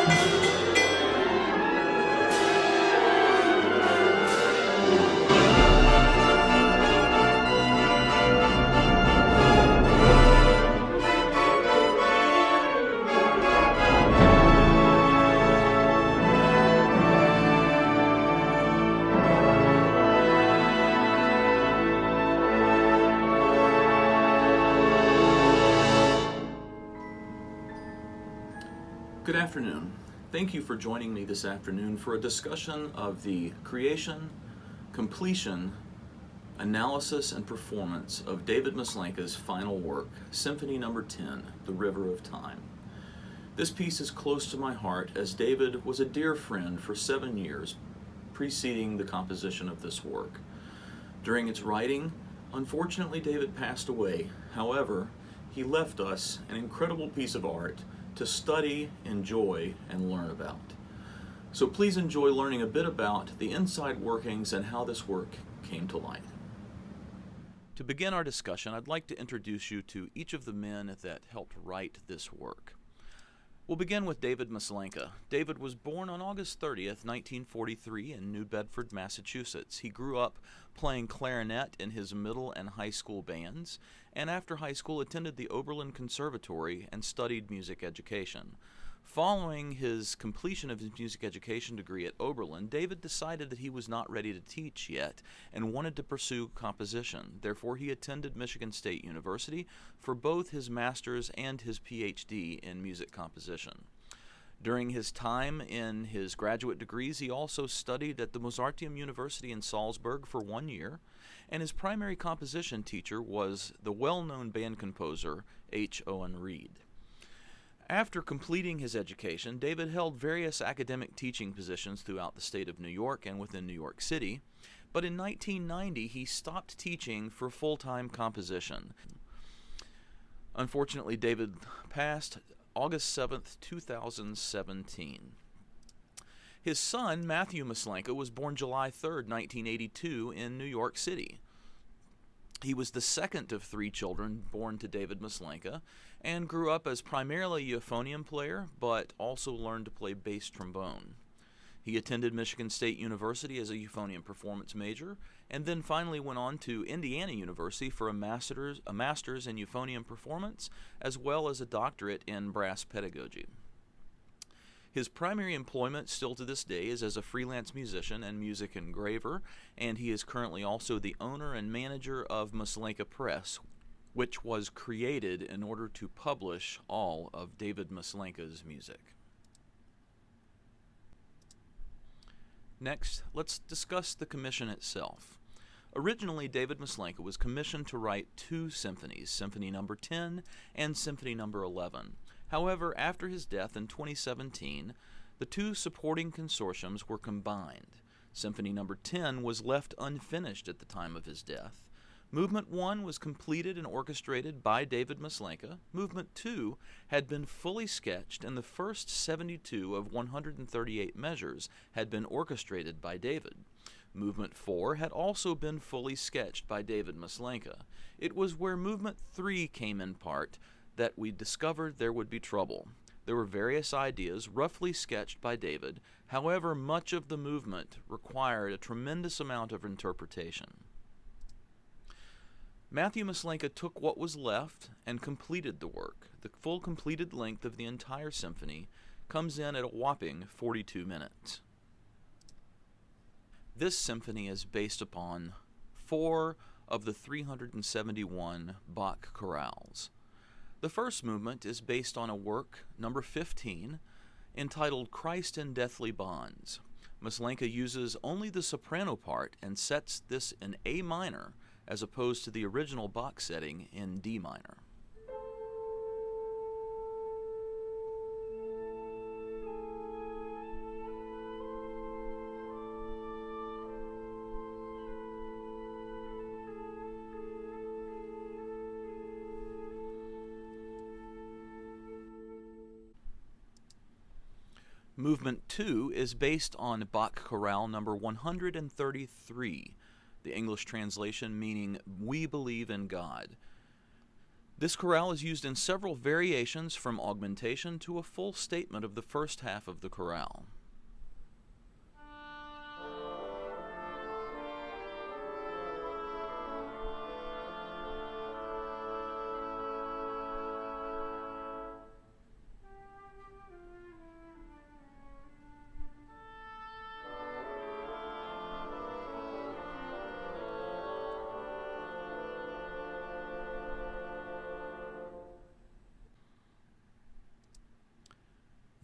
Good afternoon. Thank you for joining me this afternoon for a discussion of the creation, completion, analysis, and performance of David Maslanka's final work, Symphony No. 10, The River of Time. This piece is close to my heart as David was a dear friend for 7 years preceding the composition of this work. During its writing, unfortunately David passed away. However, he left us an incredible piece of art to study, enjoy, and learn about. So please enjoy learning a bit about the inside workings and how this work came to light. To begin our discussion, I'd like to introduce you to each of the men that helped write this work. We'll begin with David Maslanka. David was born on August 30th, 1943 in New Bedford, Massachusetts. He grew up playing clarinet in his middle and high school bands, and after high school attended the Oberlin Conservatory and studied music education. Following his completion of his music education degree at Oberlin, David decided that he was not ready to teach yet and wanted to pursue composition. Therefore, he attended Michigan State University for both his master's and his PhD in music composition. During his time in his graduate degrees, he also studied at the Mozarteum University in Salzburg for 1 year, and his primary composition teacher was the well-known band composer H. Owen Reed. After completing his education, David held various academic teaching positions throughout the state of New York and within New York City, but in 1990 he stopped teaching for full-time composition. Unfortunately, David passed August 7th, 2017. His son, Matthew Maslanka, was born July 3rd, 1982 in New York City. He was the second of 3 children born to David Maslanka and grew up as primarily a euphonium player, but also learned to play bass trombone. He attended Michigan State University as a euphonium performance major, and then finally went on to Indiana University for a master's in euphonium performance, as well as a doctorate in brass pedagogy. His primary employment still to this day is as a freelance musician and music engraver, and he is currently also the owner and manager of Maslanka Press, which was created in order to publish all of David Maslanka's music. Next, let's discuss the commission itself. Originally, David Maslanka was commissioned to write 2 symphonies, Symphony No. 10 and Symphony No. 11. However, after his death in 2017, the 2 supporting consortiums were combined. Symphony No. 10 was left unfinished at the time of his death. Movement 1 was completed and orchestrated by David Maslanka. Movement 2 had been fully sketched, and the first 72 of 138 measures had been orchestrated by David. Movement 4 had also been fully sketched by David Maslanka. It was where Movement 3 came in part that we discovered there would be trouble. There were various ideas roughly sketched by David. However, much of the movement required a tremendous amount of interpretation. Matthew Maslanka took what was left and completed the work. The full completed length of the entire symphony comes in at a whopping 42 minutes. This symphony is based upon 4 of the 371 Bach chorales. The first movement is based on a work, number 15, entitled Christ in Deathly Bonds. Maslanka uses only the soprano part and sets this in A minor as opposed to the original Bach setting in D minor. Movement 2 is based on Bach Chorale number 133, the English translation meaning "We Believe in God." This chorale is used in several variations from augmentation to a full statement of the first half of the chorale.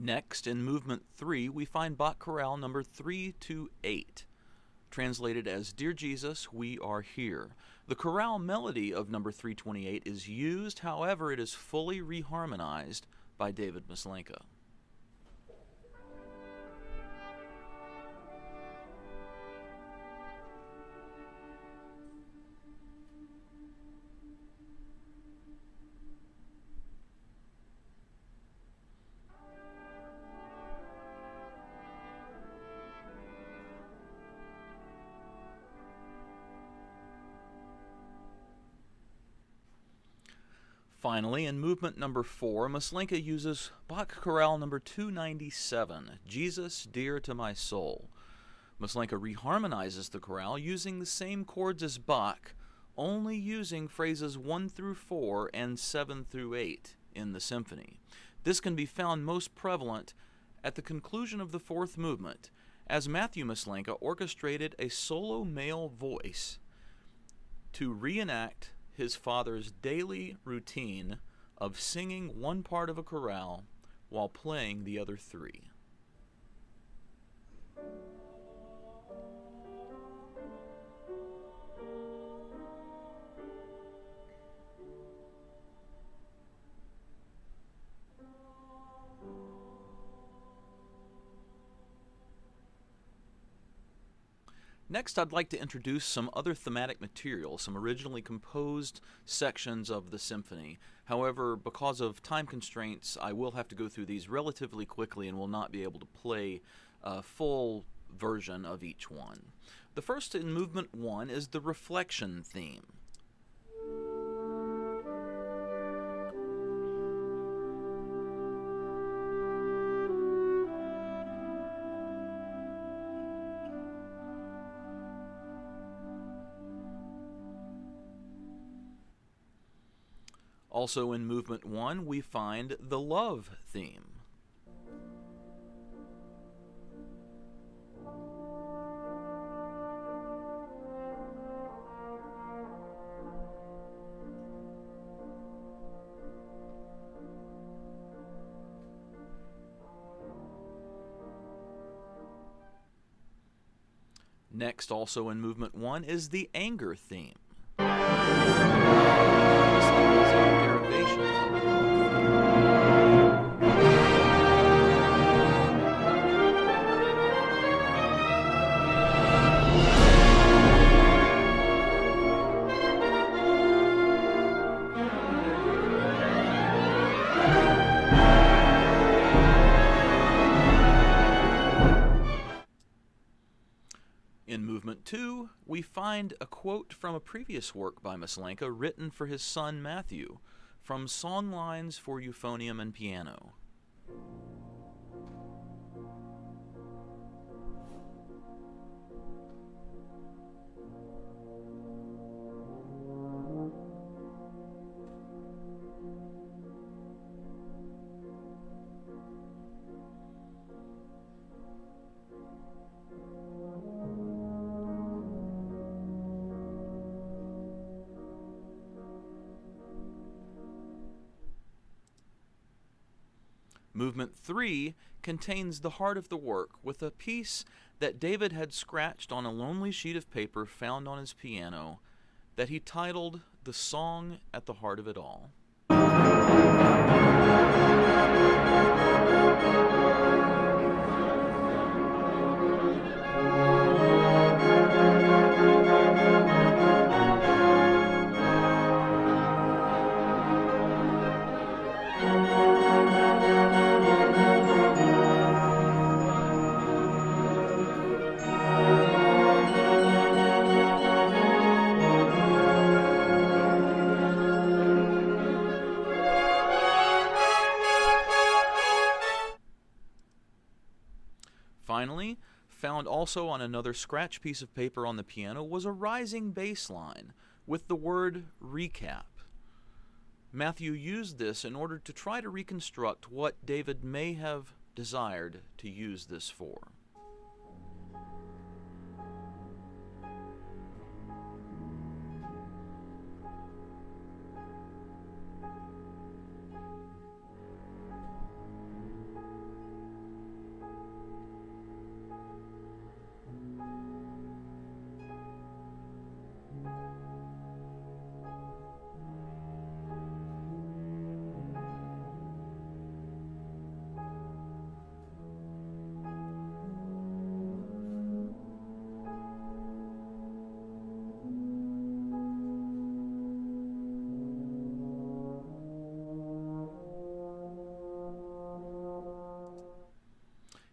Next, in Movement 3, we find Bach Chorale number 328, translated as Dear Jesus, We Are Here. The chorale melody of number 328 is used, however, it is fully reharmonized by David Maslanka. Finally, in movement number 4, Maslanka uses Bach Chorale number 297, Jesus, Dear to My Soul. Maslanka reharmonizes the chorale using the same chords as Bach, only using phrases 1 through 4 and 7 through 8 in the symphony. This can be found most prevalent at the conclusion of the fourth movement, as Matthew Maslanka orchestrated a solo male voice to reenact his father's daily routine of singing one part of a chorale while playing the other three. Next, I'd like to introduce some other thematic material, some originally composed sections of the symphony. However, because of time constraints, I will have to go through these relatively quickly and will not be able to play a full version of each one. The first in Movement 1 is the reflection theme. Also in Movement 1, we find the love theme. Next, also in Movement 1, is the anger theme. In Movement 2, we find a quote from a previous work by Maslanka written for his son Matthew, from Songlines for Euphonium and Piano. Movement 3 contains the heart of the work, with a piece that David had scratched on a lonely sheet of paper found on his piano that he titled The Song at the Heart of It All. Finally, found also on another scratch piece of paper on the piano was a rising bass line with the word recap. Matthew used this in order to try to reconstruct what David may have desired to use this for.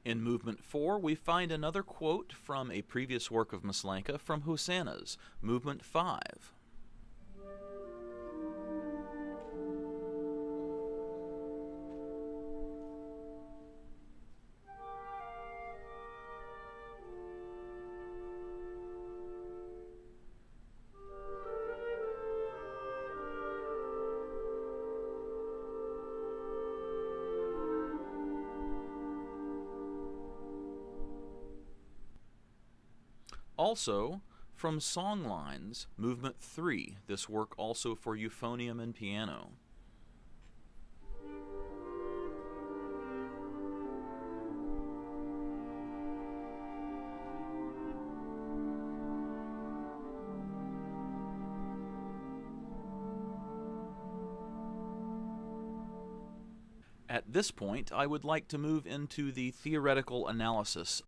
In Movement 4, we find another quote from a previous work of Maslanka from Hosanna's, Movement 5. Also, from Songlines, Movement 3, this work also for euphonium and piano. At this point, I would like to move into the theoretical analysis.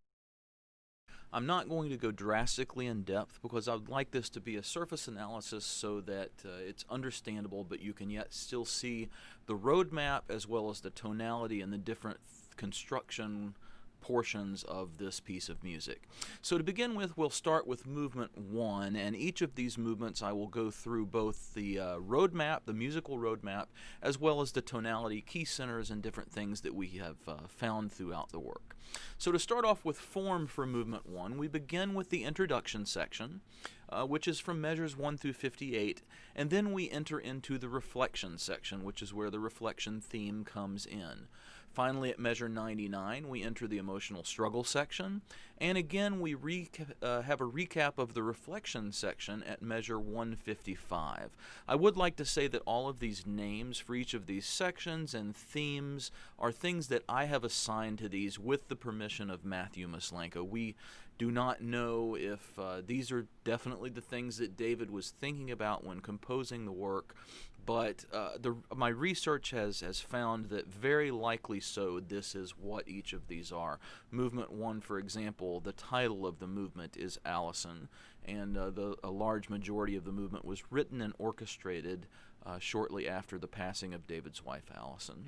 I'm not going to go drastically in depth because I would like this to be a surface analysis so that it's understandable, but you can yet still see the roadmap as well as the tonality and the different construction portions of this piece of music. So to begin with, we'll start with Movement 1, and each of these movements I will go through both the roadmap, the musical roadmap, as well as the tonality, key centers, and different things that we have found throughout the work. So to start off with form for Movement 1, we begin with the introduction section, which is from measures 1 through 58, and then we enter into the reflection section, which is where the reflection theme comes in. Finally, at measure 99, we enter the emotional struggle section, and again we have a recap of the reflection section at measure 155. I would like to say that all of these names for each of these sections and themes are things that I have assigned to these with the permission of Matthew Maslanka. We do not know if these are definitely the things that David was thinking about when composing the work, but my research has found that very likely so this is what each of these are. Movement 1, for example, the title of the movement is Allison, and a large majority of the movement was written and orchestrated shortly after the passing of David's wife, Allison.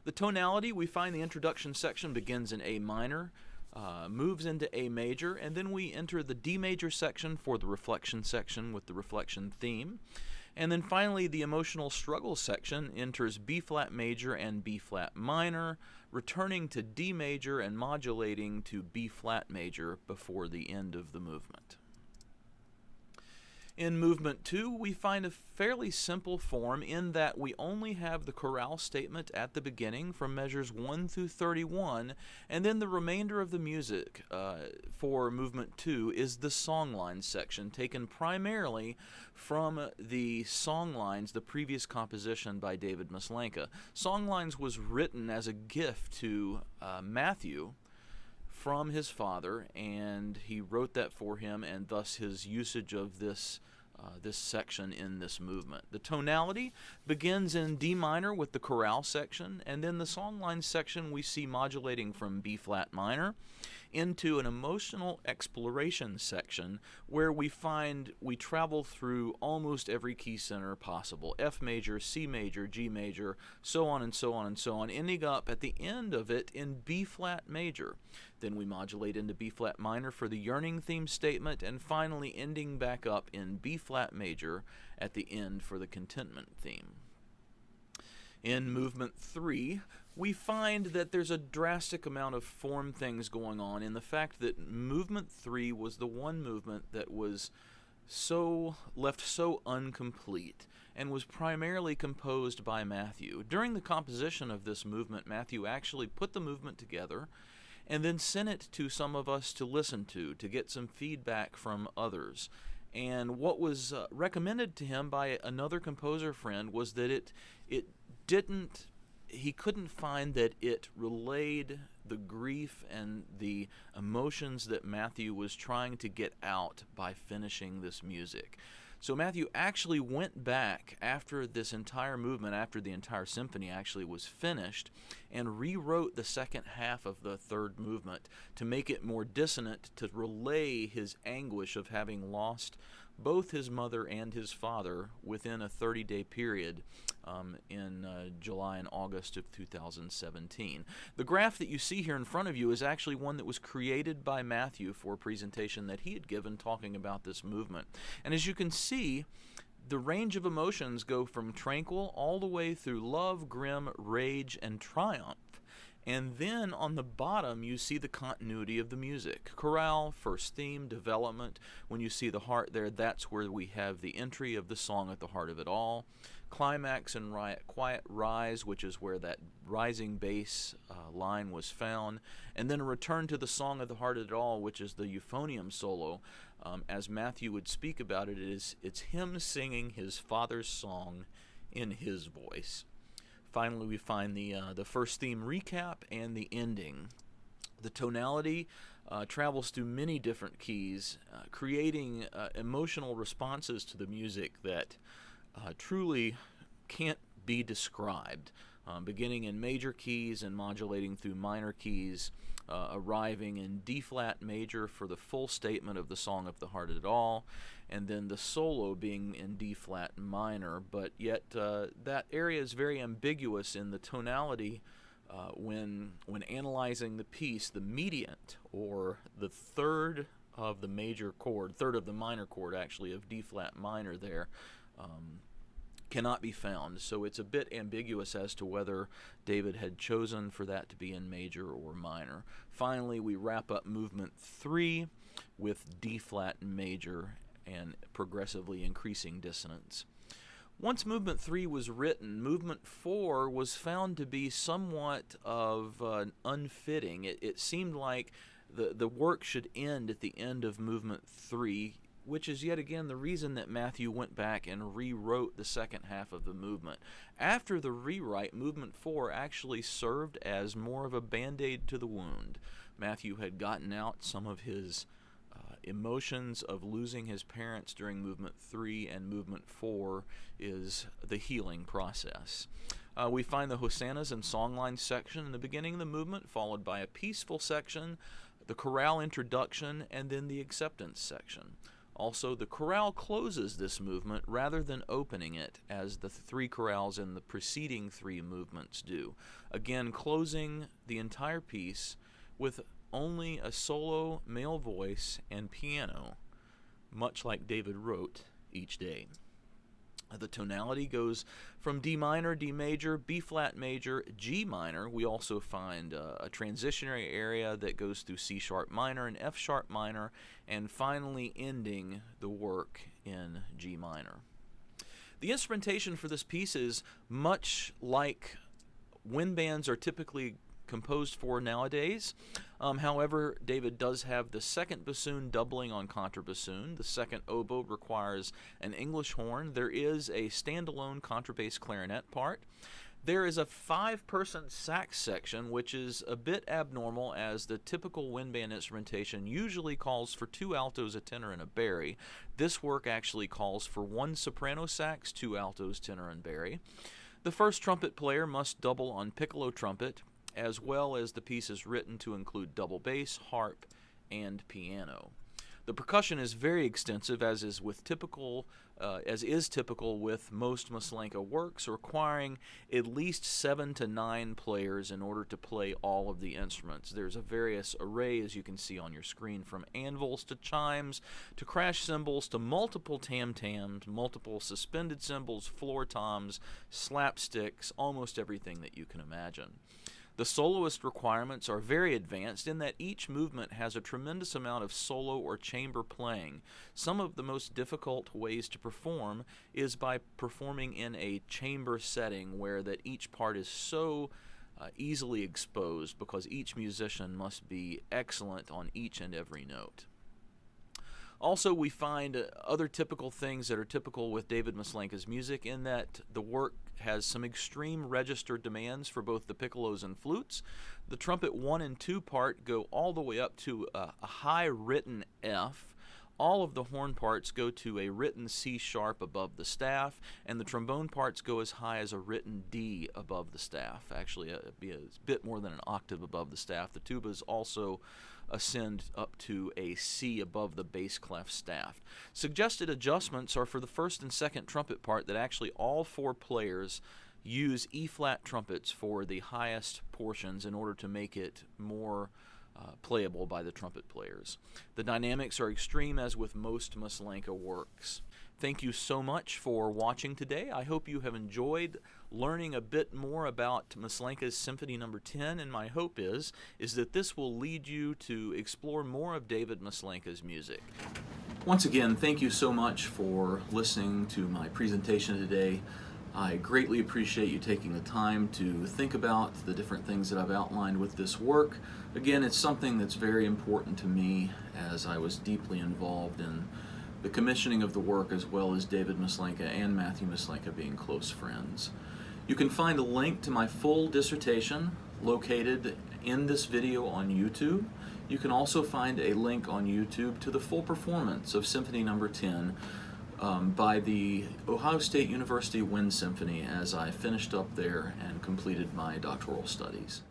The tonality, we find the introduction section begins in A minor, moves into A major, and then we enter the D major section for the reflection section with the reflection theme. And then finally, the emotional struggle section enters B flat major and B flat minor, returning to D major and modulating to B flat major before the end of the movement. In Movement 2, we find a fairly simple form in that we only have the chorale statement at the beginning from measures 1 through 31, and then the remainder of the music for Movement 2 is the songlines section, taken primarily from the songlines, the previous composition by David Maslanka. Songlines was written as a gift to Matthew from his father, and he wrote that for him, and thus his usage of this section in this movement. The tonality begins in D minor with the chorale section, and then the songline section we see modulating from B flat minor into an emotional exploration section where we travel through almost every key center possible: F major, C major, G major, so on and so on and so on, ending up at the end of it in B flat major. Then we modulate into B flat minor for the yearning theme statement, and finally ending back up in B flat major at the end for the contentment theme. In Movement 3, we find that there's a drastic amount of form things going on in the fact that movement 3 was the one movement that was left so incomplete and was primarily composed by Matthew. During the composition of this movement, Matthew actually put the movement together and then sent it to some of us to listen to get some feedback from others. And what was recommended to him by another composer friend was that he couldn't find that it relayed the grief and the emotions that Matthew was trying to get out by finishing this music. So Matthew actually went back after this entire movement, after the entire symphony actually was finished, and rewrote the second half of the third movement to make it more dissonant, to relay his anguish of having lost both his mother and his father within a 30-day period in July and August of 2017. The graph that you see here in front of you is actually one that was created by Matthew for a presentation that he had given talking about this movement. And as you can see, the range of emotions go from tranquil all the way through love, grim, rage, and triumph. And then on the bottom, you see the continuity of the music. Chorale, first theme, development. When you see the heart there, that's where we have the entry of the song at the heart of it all. Climax and quiet rise, which is where that rising bass line was found. And then a return to the song at the heart of it all, which is the euphonium solo. As Matthew would speak about it, it's him singing his father's song in his voice. Finally, we find the first theme recap and the ending. The tonality travels through many different keys, creating emotional responses to the music that truly can't be described, beginning in major keys and modulating through minor keys, arriving in D-flat major for the full statement of the song of the heart of it all, and then the solo being in D-flat minor, but yet that area is very ambiguous in the tonality when analyzing the piece. The mediant, or the third of the major chord, third of the minor chord actually, of D-flat minor there, cannot be found. So it's a bit ambiguous as to whether David had chosen for that to be in major or minor. Finally, we wrap up movement 3 with D-flat major and progressively increasing dissonance. Once movement 3 was written, movement 4 was found to be somewhat of unfitting. It seemed like the work should end at the end of movement 3, which is yet again the reason that Matthew went back and rewrote the second half of the movement. After the rewrite, movement 4 actually served as more of a band-aid to the wound. Matthew had gotten out some of his emotions of losing his parents during movement 3, and movement 4 is the healing process. We find the hosannas and songline section in the beginning of the movement, followed by a peaceful section, the chorale introduction, and then the acceptance section. Also, the chorale closes this movement rather than opening it, as the three chorales in the preceding three movements do. Again, closing the entire piece with only a solo male voice and piano, much like David wrote each day. The tonality goes from D minor, D major, B flat major, G minor. We also find a transitionary area that goes through C sharp minor and F sharp minor, and finally ending the work in G minor. The instrumentation for this piece is much like wind bands are typically composed for nowadays. However, David does have the second bassoon doubling on contrabassoon. The second oboe requires an English horn. There is a standalone contrabass clarinet part. There is a 5-person sax section, which is a bit abnormal, as the typical wind band instrumentation usually calls for 2 altos, a tenor, and a bari. This work actually calls for 1 soprano sax, 2 altos, tenor, and bari. The first trumpet player must double on piccolo trumpet, as well as the piece is written to include double bass, harp, and piano. The percussion is very extensive, as is typical with most Maslanka works, requiring at least 7 to 9 players in order to play all of the instruments. There's a various array, as you can see on your screen, from anvils to chimes to crash cymbals to multiple tam-tams, multiple suspended cymbals, floor toms, slapsticks, almost everything that you can imagine. The soloist requirements are very advanced in that each movement has a tremendous amount of solo or chamber playing. Some of the most difficult ways to perform is by performing in a chamber setting where that each part is so easily exposed because each musician must be excellent on each and every note. Also, we find other typical things that are typical with David Maslanka's music in that the work has some extreme register demands for both the piccolos and flutes. The trumpet 1 and 2 part go all the way up to a high written F. All of the horn parts go to a written C sharp above the staff, and the trombone parts go as high as a written D above the staff. Actually, it'd be a bit more than an octave above the staff. The tubas also ascend up to a C above the bass clef staff. Suggested adjustments are for the first and second trumpet part that actually all 4 players use E-flat trumpets for the highest portions in order to make it more playable by the trumpet players. The dynamics are extreme as with most Maslanka works. Thank you so much for watching today. I hope you have enjoyed learning a bit more about Maslanka's Symphony No. 10, and my hope is that this will lead you to explore more of David Maslanka's music. Once again, thank you so much for listening to my presentation today. I greatly appreciate you taking the time to think about the different things that I've outlined with this work. Again, it's something that's very important to me, as I was deeply involved in the commissioning of the work, as well as David Maslanka and Matthew Maslanka being close friends. You can find a link to my full dissertation located in this video on YouTube. You can also find a link on YouTube to the full performance of Symphony No. 10 by the Ohio State University Wind Symphony as I finished up there and completed my doctoral studies.